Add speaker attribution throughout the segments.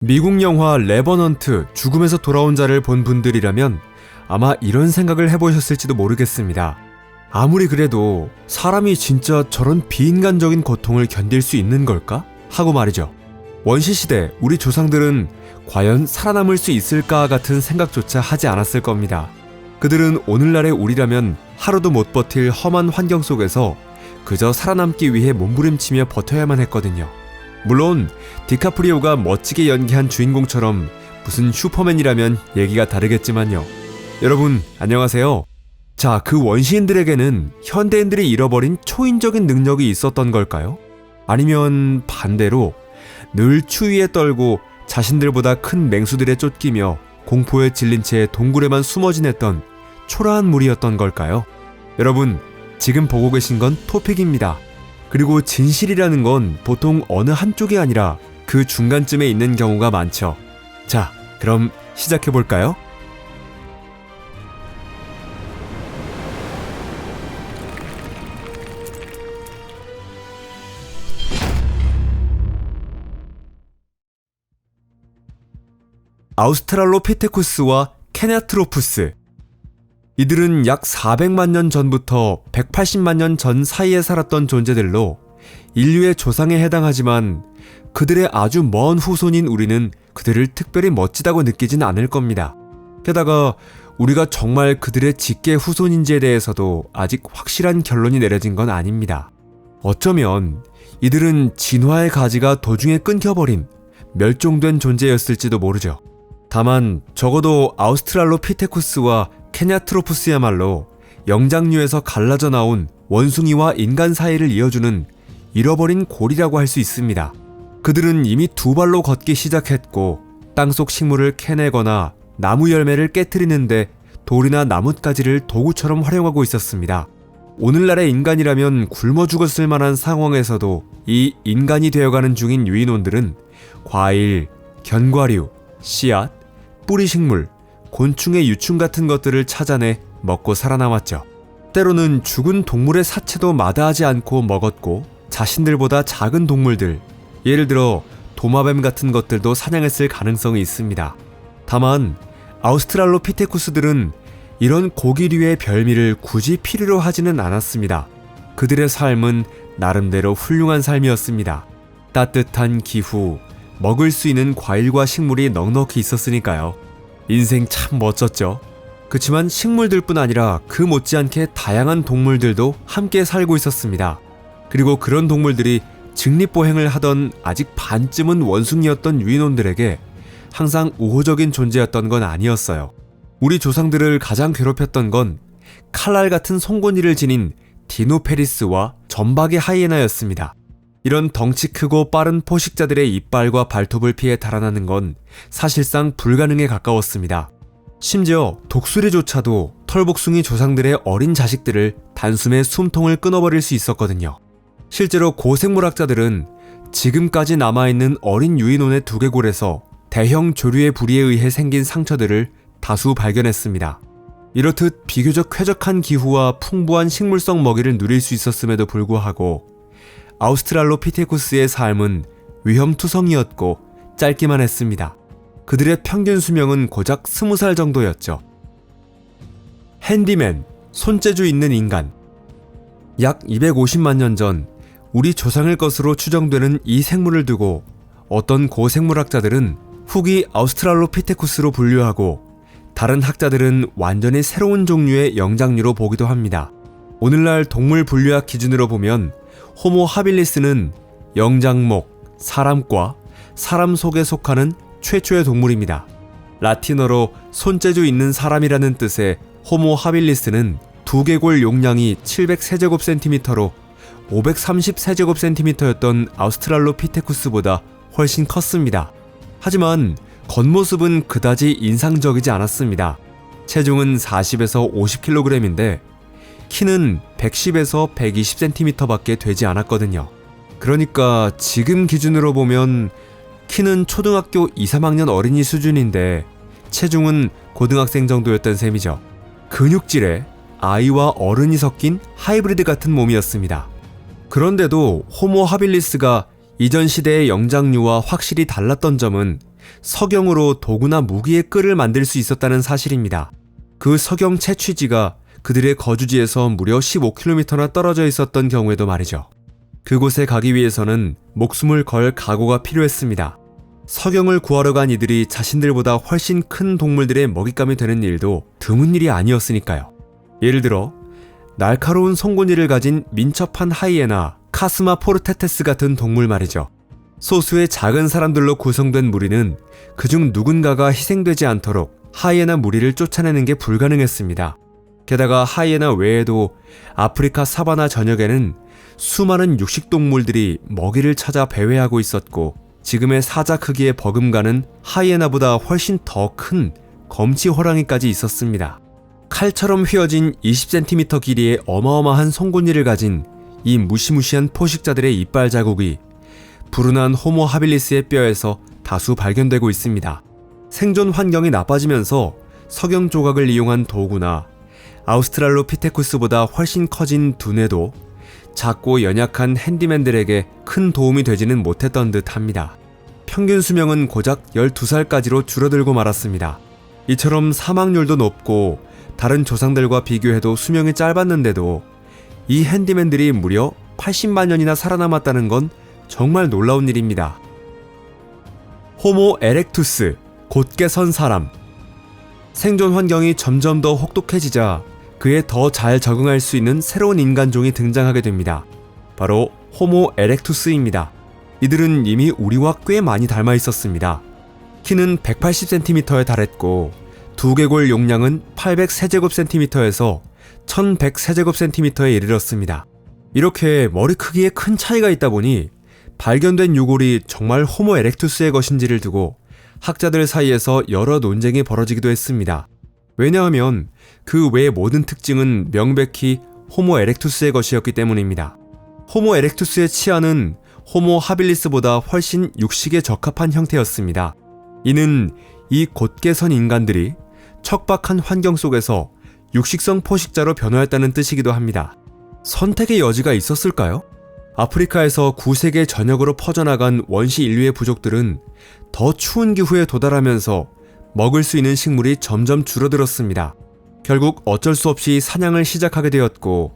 Speaker 1: 미국 영화 레버넌트 죽음에서 돌아온 자를 본 분들이라면 아마 이런 생각을 해보셨을지도 모르겠습니다. 아무리 그래도 사람이 진짜 저런 비인간적인 고통을 견딜 수 있는 걸까? 하고 말이죠. 원시시대 우리 조상들은 과연 살아남을 수 있을까 같은 생각조차 하지 않았을 겁니다. 그들은 오늘날의 우리라면 하루도 못 버틸 험한 환경 속에서 그저 살아남기 위해 몸부림치며 버텨야만 했거든요. 물론 디카프리오가 멋지게 연기한 주인공처럼 무슨 슈퍼맨이라면 얘기가 다르겠지만요. 여러분 안녕하세요. 자, 그 원시인들에게는 현대인들이 잃어버린 초인적인 능력이 있었던 걸까요? 아니면 반대로 늘 추위에 떨고 자신들보다 큰 맹수들에 쫓기며 공포에 질린 채 동굴에만 숨어 지냈던 초라한 무리였던 걸까요? 여러분, 지금 보고 계신 건 토픽입니다. 그리고 진실이라는 건 보통 어느 한쪽이 아니라 그 중간쯤에 있는 경우가 많죠. 자, 그럼 시작해볼까요? 아우스트랄로피테쿠스와 케냐트로푸스. 이들은 약 400만 년 전부터 180만 년 전 사이에 살았던 존재들로 인류의 조상에 해당하지만 그들의 아주 먼 후손인 우리는 그들을 특별히 멋지다고 느끼진 않을 겁니다. 게다가 우리가 정말 그들의 직계 후손인지에 대해서도 아직 확실한 결론이 내려진 건 아닙니다. 어쩌면 이들은 진화의 가지가 도중에 끊겨버린 멸종된 존재였을지도 모르죠. 다만 적어도 아우스트랄로피테쿠스와 케냐트로푸스야말로 영장류에서 갈라져 나온 원숭이와 인간 사이를 이어주는 잃어버린 고리라고 할 수 있습니다. 그들은 이미 두 발로 걷기 시작했고 땅속 식물을 캐내거나 나무 열매를 깨트리는데 돌이나 나뭇가지를 도구처럼 활용하고 있었습니다. 오늘날의 인간이라면 굶어 죽었을 만한 상황에서도 이 인간이 되어가는 중인 유인원들은 과일, 견과류, 씨앗, 뿌리식물, 곤충의 유충 같은 것들을 찾아내 먹고 살아남았죠. 때로는 죽은 동물의 사체도 마다하지 않고 먹었고 자신들보다 작은 동물들, 예를 들어 도마뱀 같은 것들도 사냥했을 가능성이 있습니다. 다만 아우스트랄로피테쿠스들은 이런 고기류의 별미를 굳이 필요로 하지는 않았습니다. 그들의 삶은 나름대로 훌륭한 삶이었습니다. 따뜻한 기후, 먹을 수 있는 과일과 식물이 넉넉히 있었으니까요. 인생 참 멋졌죠. 그치만 식물들뿐 아니라 그 못지않게 다양한 동물들도 함께 살고 있었습니다. 그리고 그런 동물들이 직립보행을 하던 아직 반쯤은 원숭이였던 유인원들에게 항상 우호적인 존재였던 건 아니었어요. 우리 조상들을 가장 괴롭혔던 건 칼날 같은 송곳니를 지닌 디노페리스와 점박의 하이에나였습니다. 이런 덩치 크고 빠른 포식자들의 이빨과 발톱을 피해 달아나는 건 사실상 불가능에 가까웠습니다. 심지어 독수리조차도 털복숭이 조상들의 어린 자식들을 단숨에 숨통을 끊어버릴 수 있었거든요. 실제로 고생물학자들은 지금까지 남아있는 어린 유인원의 두개골에서 대형 조류의 부리에 의해 생긴 상처들을 다수 발견했습니다. 이렇듯 비교적 쾌적한 기후와 풍부한 식물성 먹이를 누릴 수 있었음에도 불구하고 아우스트랄로피테쿠스의 삶은 위험투성이었고 짧기만 했습니다. 그들의 평균 수명은 고작 20살 정도였죠. 핸디맨, 손재주 있는 인간. 약 250만 년 전 우리 조상일 것으로 추정되는 이 생물을 두고 어떤 고생물학자들은 후기 아우스트랄로피테쿠스로 분류하고 다른 학자들은 완전히 새로운 종류의 영장류로 보기도 합니다. 오늘날 동물 분류학 기준으로 보면 호모 하빌리스는 영장목, 사람과 사람 속에 속하는 최초의 동물입니다. 라틴어로 손재주 있는 사람이라는 뜻의 호모 하빌리스는 두개골 용량이 700세제곱센티미터로 530세제곱센티미터였던 아우스트랄로피테쿠스보다 훨씬 컸습니다. 하지만 겉모습은 그다지 인상적이지 않았습니다. 체중은 40에서 50kg인데 키는 110에서 120cm 밖에 되지 않았거든요. 그러니까 지금 기준으로 보면 키는 초등학교 2, 3학년 어린이 수준인데 체중은 고등학생 정도였던 셈이죠. 근육질에 아이와 어른이 섞인 하이브리드 같은 몸이었습니다. 그런데도 호모 하빌리스가 이전 시대의 영장류와 확실히 달랐던 점은 석영으로 도구나 무기의 끈을 만들 수 있었다는 사실입니다. 그 석영 채취지가 그들의 거주지에서 무려 15km나 떨어져 있었던 경우에도 말이죠. 그곳에 가기 위해서는 목숨을 걸 각오가 필요했습니다. 석영을 구하러 간 이들이 자신들보다 훨씬 큰 동물들의 먹잇감이 되는 일도 드문 일이 아니었으니까요. 예를 들어 날카로운 송곳니를 가진 민첩한 하이에나, 카스마 포르테테스 같은 동물 말이죠. 소수의 작은 사람들로 구성된 무리는 그중 누군가가 희생되지 않도록 하이에나 무리를 쫓아내는 게 불가능했습니다. 게다가 하이에나 외에도 아프리카 사바나 전역에는 수많은 육식동물들이 먹이를 찾아 배회하고 있었고, 지금의 사자 크기의 버금가는 하이에나보다 훨씬 더 큰 검치 호랑이까지 있었습니다. 칼처럼 휘어진 20cm 길이의 어마어마한 송곳니를 가진 이 무시무시한 포식자들의 이빨 자국이 불운한 호모 하빌리스의 뼈에서 다수 발견되고 있습니다. 생존 환경이 나빠지면서 석영 조각을 이용한 도구나 아우스트랄로피테쿠스보다 훨씬 커진 두뇌도 작고 연약한 핸디맨들에게 큰 도움이 되지는 못했던 듯 합니다. 평균 수명은 고작 12살까지로 줄어들고 말았습니다. 이처럼 사망률도 높고 다른 조상들과 비교해도 수명이 짧았는데도 이 핸디맨들이 무려 80만 년이나 살아남았다는 건 정말 놀라운 일입니다. 호모 에렉투스, 곧게 선 사람. 생존 환경이 점점 더 혹독해지자 그에 더 잘 적응할 수 있는 새로운 인간종이 등장하게 됩니다. 바로 호모 에렉투스입니다. 이들은 이미 우리와 꽤 많이 닮아 있었습니다. 키는 180cm에 달했고 두개골 용량은 800세제곱cm에서 1100세제곱cm에 이르렀습니다. 이렇게 머리 크기에 큰 차이가 있다 보니 발견된 유골이 정말 호모 에렉투스의 것인지를 두고 학자들 사이에서 여러 논쟁이 벌어지기도 했습니다. 왜냐하면 그 외의 모든 특징은 명백히 호모 에렉투스의 것이었기 때문입니다. 호모 에렉투스의 치아는 호모 하빌리스보다 훨씬 육식에 적합한 형태였습니다. 이는 이 곧게 선 인간들이 척박한 환경 속에서 육식성 포식자로 변화했다는 뜻이기도 합니다. 선택의 여지가 있었을까요? 아프리카에서 9세계 전역으로 퍼져나간 원시 인류의 부족들은 더 추운 기후에 도달하면서 먹을 수 있는 식물이 점점 줄어들었습니다. 결국 어쩔 수 없이 사냥을 시작하게 되었고,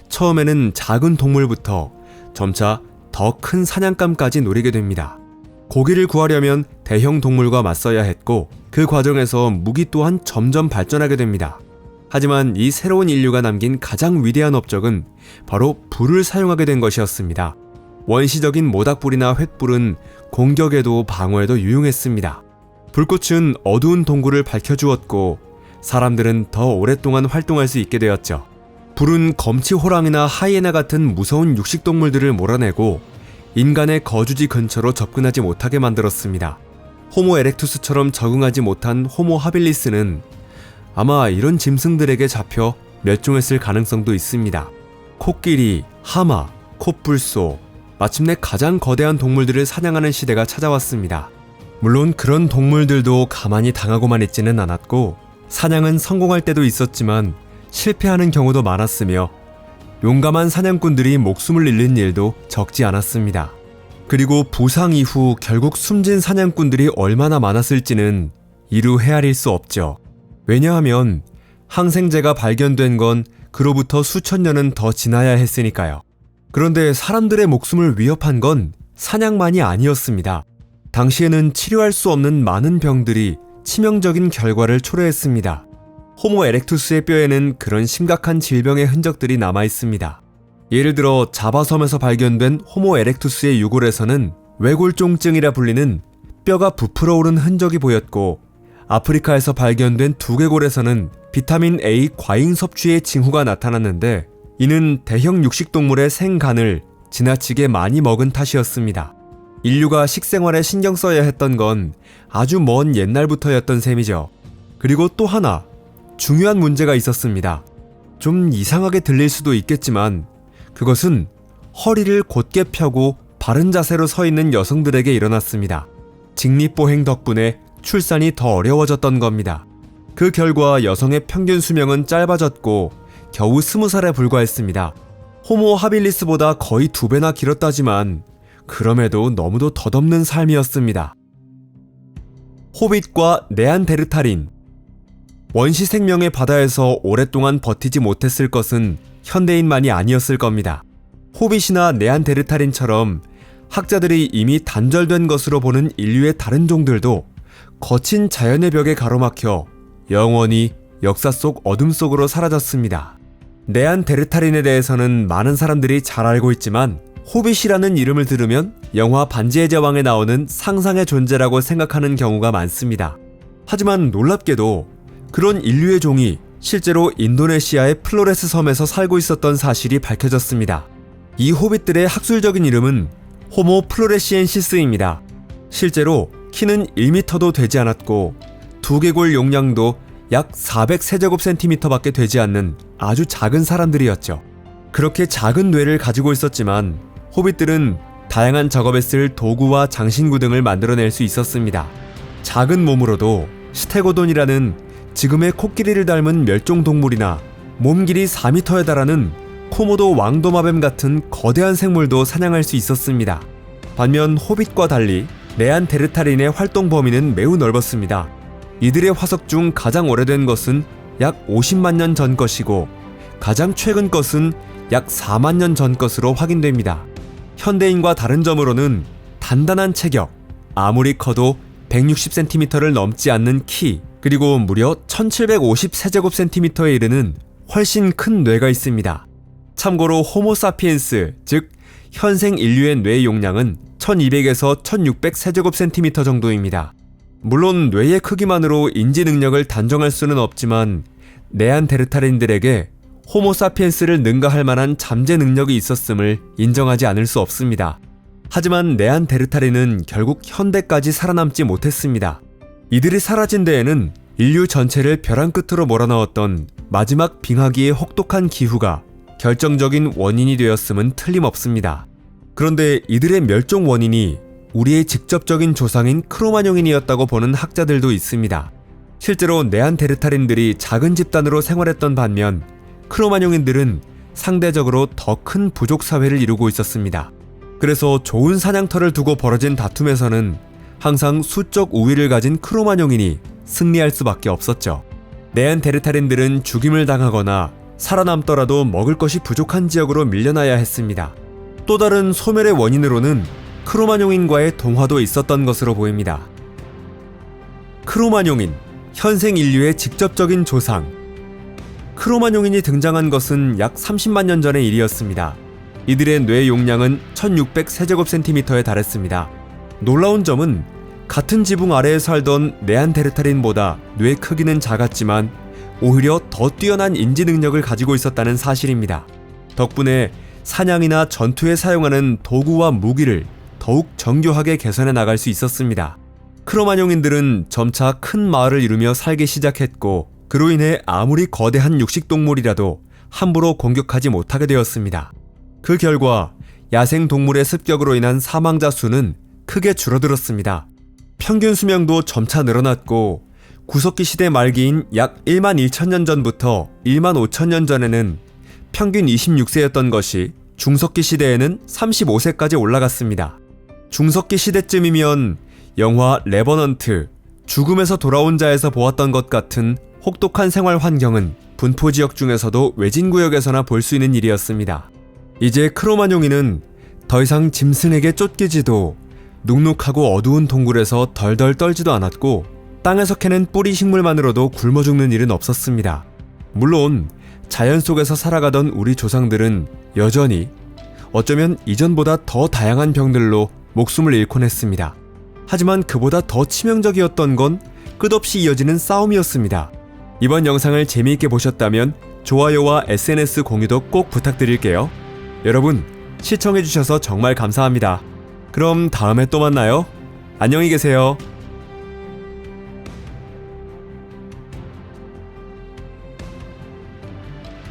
Speaker 1: 처음에는 작은 동물부터 점차 더 큰 사냥감까지 노리게 됩니다. 고기를 구하려면 대형 동물과 맞서야 했고, 그 과정에서 무기 또한 점점 발전하게 됩니다. 하지만 이 새로운 인류가 남긴 가장 위대한 업적은 바로 불을 사용하게 된 것이었습니다. 원시적인 모닥불이나 횃불은 공격에도 방어에도 유용했습니다. 불꽃은 어두운 동굴을 밝혀주었고 사람들은 더 오랫동안 활동할 수 있게 되었죠. 불은 검치 호랑이나 하이에나 같은 무서운 육식동물들을 몰아내고 인간의 거주지 근처로 접근하지 못하게 만들었습니다. 호모 에렉투스처럼 적응하지 못한 호모 하빌리스는 아마 이런 짐승들에게 잡혀 멸종했을 가능성도 있습니다. 코끼리, 하마, 콧불소, 마침내 가장 거대한 동물들을 사냥하는 시대가 찾아왔습니다. 물론 그런 동물들도 가만히 당하고만 있지는 않았고 사냥은 성공할 때도 있었지만 실패하는 경우도 많았으며 용감한 사냥꾼들이 목숨을 잃는 일도 적지 않았습니다. 그리고 부상 이후 결국 숨진 사냥꾼들이 얼마나 많았을지는 이루 헤아릴 수 없죠. 왜냐하면 항생제가 발견된 건 그로부터 수천 년은 더 지나야 했으니까요. 그런데 사람들의 목숨을 위협한 건 사냥만이 아니었습니다. 당시에는 치료할 수 없는 많은 병들이 치명적인 결과를 초래했습니다. 호모 에렉투스의 뼈에는 그런 심각한 질병의 흔적들이 남아 있습니다. 예를 들어 자바섬에서 발견된 호모 에렉투스의 유골에서는 외골종증이라 불리는 뼈가 부풀어 오른 흔적이 보였고, 아프리카에서 발견된 두개골에서는 비타민 A 과잉 섭취의 징후가 나타났는데 이는 대형 육식동물의 생간을 지나치게 많이 먹은 탓이었습니다. 인류가 식생활에 신경 써야 했던 건 아주 먼 옛날부터였던 셈이죠. 그리고 또 하나 중요한 문제가 있었습니다. 좀 이상하게 들릴 수도 있겠지만 그것은 허리를 곧게 펴고 바른 자세로 서 있는 여성들에게 일어났습니다. 직립보행 덕분에 출산이 더 어려워졌던 겁니다. 그 결과 여성의 평균 수명은 짧아졌고 겨우 20살에 불과했습니다. 호모 하빌리스보다 거의 2배나 길었다지만 그럼에도 너무도 덧없는 삶이었습니다. 호빗과 네안데르탈인. 원시 생명의 바다에서 오랫동안 버티지 못했을 것은 현대인만이 아니었을 겁니다. 호빗이나 네안데르탈인처럼 학자들이 이미 단절된 것으로 보는 인류의 다른 종들도 거친 자연의 벽에 가로막혀 영원히 역사 속 어둠 속으로 사라졌습니다. 네안데르탈인에 대해서는 많은 사람들이 잘 알고 있지만 호빗이라는 이름을 들으면 영화 반지의 제왕에 나오는 상상의 존재라고 생각하는 경우가 많습니다. 하지만 놀랍게도 그런 인류의 종이 실제로 인도네시아의 플로레스 섬에서 살고 있었던 사실이 밝혀졌습니다. 이 호빗들의 학술적인 이름은 호모 플로레시엔시스입니다. 실제로 키는 1m도 되지 않았고 두개골 용량도 약 400세제곱센티미터밖에 되지 않는 아주 작은 사람들이었죠. 그렇게 작은 뇌를 가지고 있었지만 호빗들은 다양한 작업에 쓸 도구와 장신구 등을 만들어낼 수 있었습니다. 작은 몸으로도 스테고돈이라는 지금의 코끼리를 닮은 멸종동물이나 몸 길이 4m에 달하는 코모도 왕도마뱀 같은 거대한 생물도 사냥할 수 있었습니다. 반면 호빗과 달리 네안데르탈인의 활동 범위는 매우 넓었습니다. 이들의 화석 중 가장 오래된 것은 약 50만 년 전 것이고 가장 최근 것은 약 4만 년 전 것으로 확인됩니다. 현대인과 다른 점으로는 단단한 체격, 아무리 커도 160cm를 넘지 않는 키, 그리고 무려 1750세제곱센티미터에 이르는 훨씬 큰 뇌가 있습니다. 참고로 호모사피엔스, 즉 현생 인류의 뇌 용량은 1200에서 1600세제곱센티미터 정도입니다. 물론 뇌의 크기만으로 인지 능력을 단정할 수는 없지만 네안데르탈인들에게 호모사피엔스를 능가할 만한 잠재 능력이 있었음을 인정하지 않을 수 없습니다. 하지만 네안데르탈인은 결국 현대까지 살아남지 못했습니다. 이들이 사라진 데에는 인류 전체를 벼랑 끝으로 몰아넣었던 마지막 빙하기의 혹독한 기후가 결정적인 원인이 되었음은 틀림없습니다. 그런데 이들의 멸종 원인이 우리의 직접적인 조상인 크로마뇽인이었다고 보는 학자들도 있습니다. 실제로 네안데르탈인들이 작은 집단으로 생활했던 반면 크로마뇽인들은 상대적으로 더 큰 부족 사회를 이루고 있었습니다. 그래서 좋은 사냥터를 두고 벌어진 다툼에서는 항상 수적 우위를 가진 크로마뇽인이 승리할 수밖에 없었죠. 네안데르탈인들은 죽임을 당하거나 살아남더라도 먹을 것이 부족한 지역으로 밀려나야 했습니다. 또 다른 소멸의 원인으로는 크로마뇽인과의 동화도 있었던 것으로 보입니다. 크로마뇽인, 현생 인류의 직접적인 조상. 크로마뇽인이 등장한 것은 약 30만 년 전의 일이었습니다. 이들의 뇌 용량은 1600세제곱센티미터에 달했습니다. 놀라운 점은 같은 지붕 아래에 살던 네안데르탈인보다 뇌 크기는 작았지만 오히려 더 뛰어난 인지 능력을 가지고 있었다는 사실입니다. 덕분에 사냥이나 전투에 사용하는 도구와 무기를 더욱 정교하게 개선해 나갈 수 있었습니다. 크로마뇽인들은 점차 큰 마을을 이루며 살기 시작했고 그로 인해 아무리 거대한 육식동물이라도 함부로 공격하지 못하게 되었습니다. 그 결과 야생동물의 습격으로 인한 사망자 수는 크게 줄어들었습니다. 평균 수명도 점차 늘어났고 구석기 시대 말기인 약 1만 1천년 전부터 1만 5천년 전에는 평균 26세였던 것이 중석기 시대에는 35세까지 올라갔습니다. 중석기 시대쯤이면 영화 레버넌트, 죽음에서 돌아온 자에서 보았던 것 같은 혹독한 생활 환경은 분포지역 중에서도 외진구역에서나 볼 수 있는 일이었습니다. 이제 크로마뇽인은 더 이상 짐승에게 쫓기지도 눅눅하고 어두운 동굴에서 덜덜 떨지도 않았고 땅에서 캐낸 뿌리 식물만으로도 굶어 죽는 일은 없었습니다. 물론 자연 속에서 살아가던 우리 조상들은 여전히 어쩌면 이전보다 더 다양한 병들로 목숨을 잃곤 했습니다. 하지만 그보다 더 치명적이었던 건 끝없이 이어지는 싸움이었습니다. 이번 영상을 재미있게 보셨다면 좋아요와 SNS 공유도 꼭 부탁드릴게요. 여러분, 시청해주셔서 정말 감사합니다. 그럼 다음에 또 만나요. 안녕히 계세요.